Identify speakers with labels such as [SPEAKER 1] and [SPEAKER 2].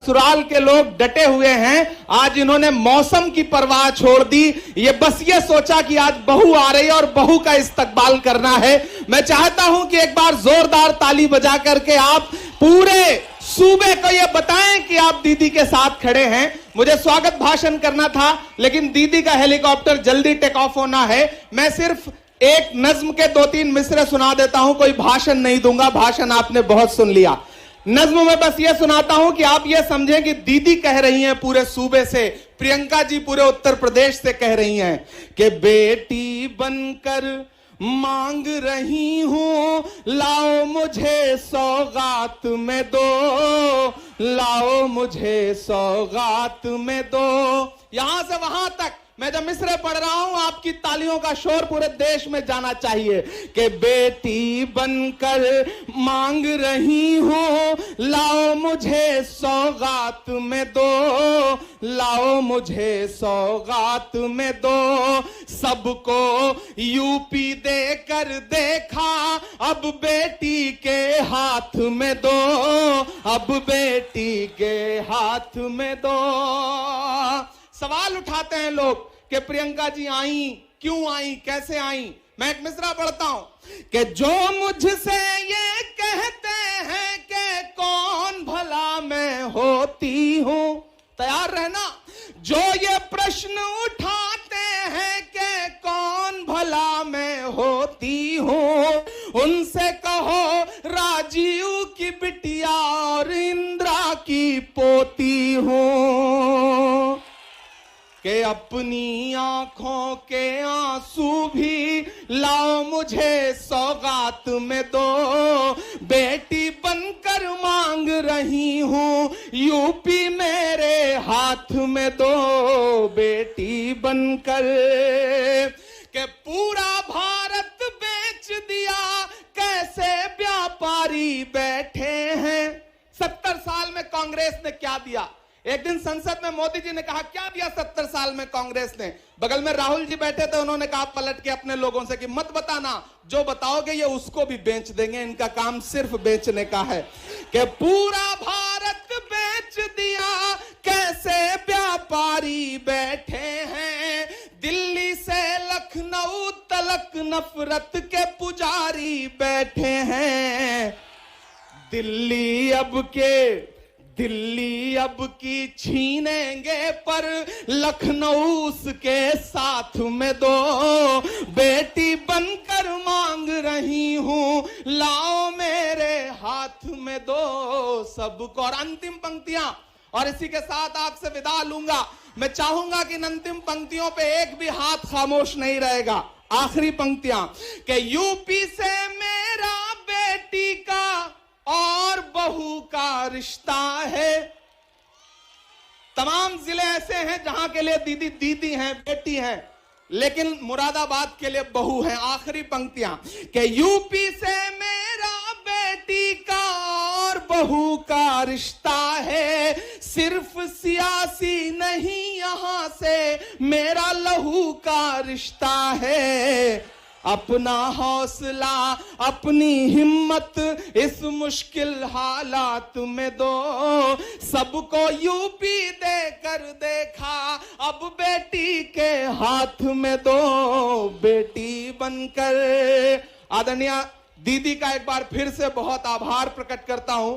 [SPEAKER 1] ससुराल के लोग डटे हुए हैं। आज इन्होंने मौसम की परवाह छोड़ दी। ये बस ये सोचा कि आज बहू आ रही है और बहू का इस्तकबाल करना है। मैं चाहता हूं कि एक बार जोरदार ताली बजा करके आप पूरे सूबे को ये बताएं कि आप दीदी के साथ खड़े हैं। मुझे स्वागत भाषण करना था, लेकिन दीदी का हेलीकॉप्टर जल्दी टेक ऑफ होना है। मैं सिर्फ एक नज्म के 2-3 मिसरे सुना देता हूं, कोई भाषण नहीं दूंगा, भाषण आपने बहुत सुन लिया। नज्म में बस ये सुनाता हूं कि आप ये समझें कि दीदी कह रही हैं पूरे सूबे से, प्रियंका जी पूरे उत्तर प्रदेश से कह रही हैं कि बेटी बनकर मांग रही हूं, लाओ मुझे सौगात में दो, लाओ मुझे सौगात में दो। यहां से वहां तक मैं जब मिसरे पढ़ रहा हूं, आपकी तालियों का शोर पूरे देश में जाना चाहिए कि बेटी बनकर मांग रही हूं, लाओ मुझे सौगात में दो, लाओ मुझे सौगात में दो। सबको यूपी देकर देखा, अब बेटी के हाथ में दो, अब बेटी के हाथ में दो। सवाल उठाते हैं लोग कि प्रियंका जी आई, क्यों आई, कैसे आई। मैं एक मिसरा पढ़ता हूं कि जो मुझसे ये कहते हैं कि कौन भला मैं होती हूं, तैयार रहना। जो ये प्रश्न उठाते हैं कि कौन भला मैं होती हूं, उनसे कहो राजीव की बिटिया और इंदिरा की पोती हूं। कि अपनी आंखों के आंसू भी लाओ मुझे सौगात में दो, बेटी बनकर मांग रही हूं, यूपी मेरे हाथ में दो, बेटी बनकर। के पूरा भारत बेच दिया, कैसे व्यापारी बैठे हैं। 70 साल में कांग्रेस ने क्या दिया। एक दिन संसद में मोदी जी ने कहा क्या दिया 70 साल में कांग्रेस ने। बगल में राहुल जी बैठे थे, उन्होंने कहा पलट के अपने लोगों से कि मत बताना, जो बताओगे ये उसको भी बेच देंगे, इनका काम सिर्फ बेचने का है। कि पूरा भारत बेच दिया, कैसे व्यापारी बैठे हैं, दिल्ली से लखनऊ तलक नफरत के पुजारी बैठे हैं। दिल्ली अब की छीनेंगे, पर लखनऊ उसके साथ में दो, बेटी बनकर मांग रही हूं, लाओ मेरे हाथ में दो सबको। और अंतिम पंक्तियां, और इसी के साथ आपसे विदा लूंगा। मैं चाहूंगा कि इन अंतिम पंक्तियों पे एक भी हाथ खामोश नहीं रहेगा। आखिरी पंक्तियां कि यूपी से मेरा बेटी का और बहू का रिश्ता है। तमाम जिले ऐसे हैं जहां के लिए दीदी दीदी हैं, बेटी हैं, लेकिन मुरादाबाद के लिए बहू हैं। आखिरी पंक्तियां कि यूपी से मेरा बेटी का और बहू का रिश्ता है, सिर्फ सियासी नहीं यहां से मेरा लहू का रिश्ता है। अपना हौसला अपनी हिम्मत इस मुश्किल हालात में दो, सबको यूपी देकर देखा, अब बेटी के हाथ में दो, बेटी बनकर। आदरणीय दीदी का एक बार फिर से बहुत आभार प्रकट करता हूं।